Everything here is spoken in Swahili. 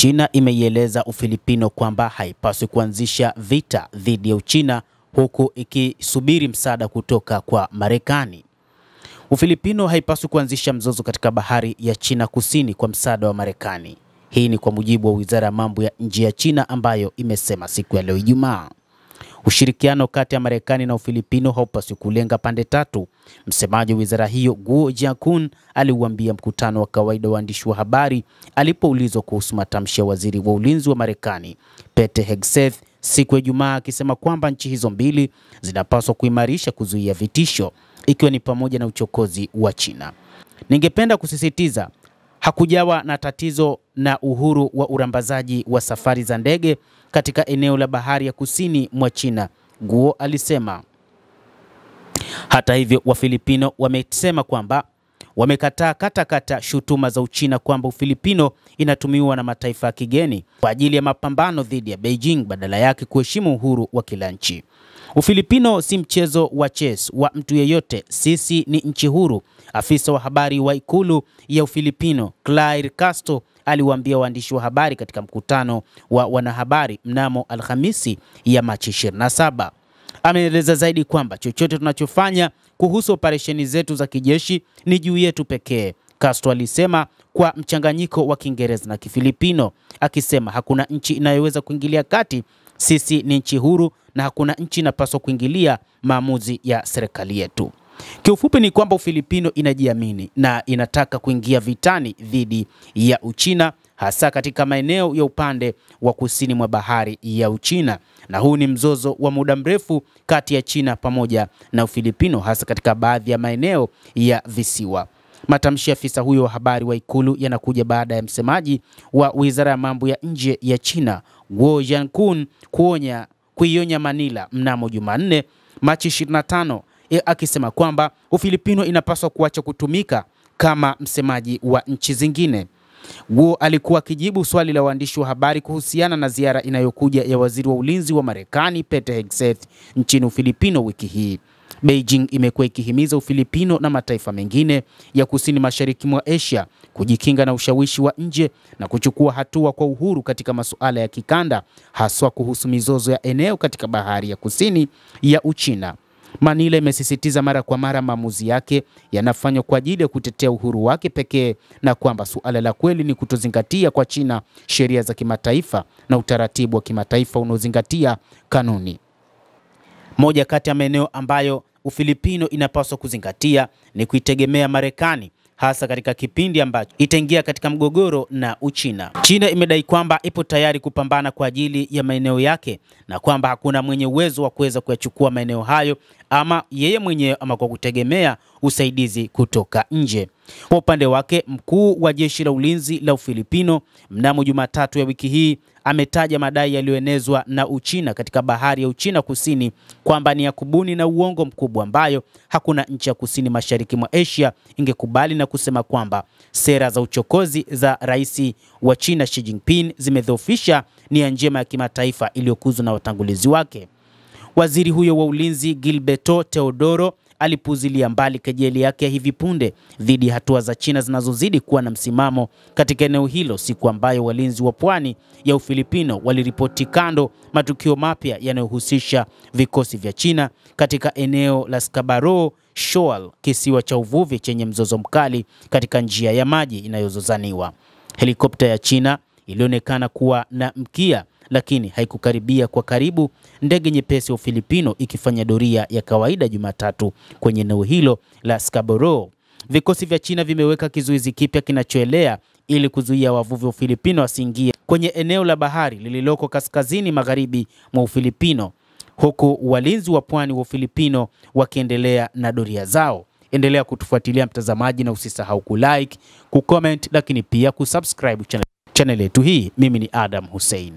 China imeieleza Ufilipino kwamba haipaswi kuanzisha vita dhidi ya Uchina huku ikisubiri msaada kutoka kwa Marekani. Ufilipino haipaswi kuanzisha mzozo katika bahari ya China Kusini kwa msaada wa Marekani. Hii ni kwa mujibu wa Wizara ya Mambo ya Nje ya China ambayo imesema siku ya leo Ijumaa. Ushirikiano kati ya Marekani na Ufilipino haupaswi kulenga pande tatu. Msemaji wa wizara hiyo Guo Jiakun aliuambia mkutano wa kawaida wa waandishi wa habari alipoulizwa kuhusu matamshi ya waziri wa ulinzi wa Marekani Pete Hegseth siku ya Ijumaa, akisema kwamba nchi hizo mbili zinapaswa kuimarisha kuzuia vitisho ikiwa ni pamoja na uchokozi wa China. Ningependa kusisitiza hakujawa na tatizo na uhuru wa urambazaji wa safari za ndege katika eneo la bahari ya kusini mwa China, Guo alisema. Hata hivyo, Wafilipino wamesema kwamba wamekataa katakata shutuma za Uchina kwamba Ufilipino inatumiwa na mataifa ya kigeni kwa ajili ya mapambano dhidi ya Beijing, badala yake kuheshimu uhuru wa kila nchi. Ufilipino si mchezo wa chess wa mtu yeyote, sisi ni nchi huru, afisa wa habari wa ikulu ya Ufilipino Claire Castro aliwaambia waandishi wa habari katika mkutano wa wanahabari mnamo Alhamisi ya Machi 27. Ameeleza zaidi kwamba chochote tunachofanya kuhusu operesheni zetu za kijeshi ni juu yetu pekee, Castro alisema kwa mchanganyiko wa Kiingereza na Kifilipino, akisema hakuna nchi inayoweza kuingilia kati. Sisi ni nchi huru na hakuna nchi inapaswa kuingilia maamuzi ya serikali yetu. Kiufupi ni kwamba Ufilipino inajiamini na inataka kuingia vitani dhidi ya Uchina, hasa katika maeneo ya upande wa kusini mwa bahari ya Uchina, na huu ni mzozo wa muda mrefu kati ya China pamoja na Ufilipino, hasa katika baadhi ya maeneo ya visiwa. Matamshi ya afisa huyo wa habari wa ikulu yanakuja baada ya msemaji wa Wizara ya Mambo ya Nje ya China Guo Jiakun kuionya Manila mnamo Jumanne Machi 25, akisema kwamba Ufilipino inapaswa kuacha kutumika kama msemaji wa nchi zingine. Guo alikuwa akijibu swali la waandishi wa habari kuhusiana na ziara inayokuja ya waziri wa ulinzi wa Marekani Pete Hegseth nchini Ufilipino wiki hii. Beijing imekuwa ikihimiza Ufilipino na mataifa mengine ya kusini mashariki mwa Asia kujikinga na ushawishi wa nje na kuchukua hatua kwa uhuru katika masuala ya kikanda, haswa kuhusu mizozo ya eneo katika bahari ya kusini ya Uchina. Manila imesisitiza mara kwa mara maamuzi yake yanafanywa kwa ajili ya kutetea uhuru wake pekee, na kwamba suala la kweli ni kutozingatia kwa China sheria za kimataifa na utaratibu wa kimataifa unaozingatia kanuni. Moja kati ya maeneo ambayo Ufilipino inapaswa kuzingatia ni kuitegemea Marekani, hasa katika kipindi ambacho itaingia katika mgogoro na Uchina. China imedai kwamba ipo tayari kupambana kwa ajili ya maeneo yake na kwamba hakuna mwenye uwezo wa kuweza kuyachukua maeneo hayo ama yeye mwenyewe ama kwa kutegemea usaidizi kutoka nje. Kwa upande wake, mkuu wa jeshi la ulinzi la Ufilipino mnamo Jumatatu ya wiki hii ametaja madai yaliyoenezwa na Uchina katika bahari ya Uchina Kusini kwamba ni ya kubuni na uongo mkubwa ambayo hakuna nchi ya kusini mashariki mwa Asia ingekubali, na kusema kwamba sera za uchokozi za rais wa China Xi Jinping zimedhoofisha nia njema ya kimataifa iliyokuzwa na watangulizi wake. Waziri huyo wa ulinzi Gilberto Teodoro alipuzilia mbali kejeli yake ya hivi punde dhidi ya hatua za China zinazozidi kuwa na msimamo katika eneo hilo, siku ambayo walinzi wa pwani ya Ufilipino waliripoti kando matukio mapya yanayohusisha vikosi vya China katika eneo la Scarborough Shoal, kisiwa cha uvuvi chenye mzozo mkali katika njia ya maji inayozozaniwa. Helikopta ya China ilionekana kuwa na mkia lakini haikukaribia kwa karibu ndege nyepesi ya Ufilipino ikifanya doria ya kawaida Jumatatu kwenye eneo hilo la Scarborough. Vikosi vya China vimeweka kizuizi kipya kinachoelea ili kuzuia wavuvi wa Ufilipino wasiingie kwenye eneo la bahari lililoko kaskazini magharibi mwa Ufilipino, huku walinzi wa pwani wa Ufilipino wakiendelea na doria zao. Endelea kutufuatilia mtazamaji, na usisahau kulike, kucomment, lakini pia kusubscribe channel yetu hii. Mimi ni Adam Hussein.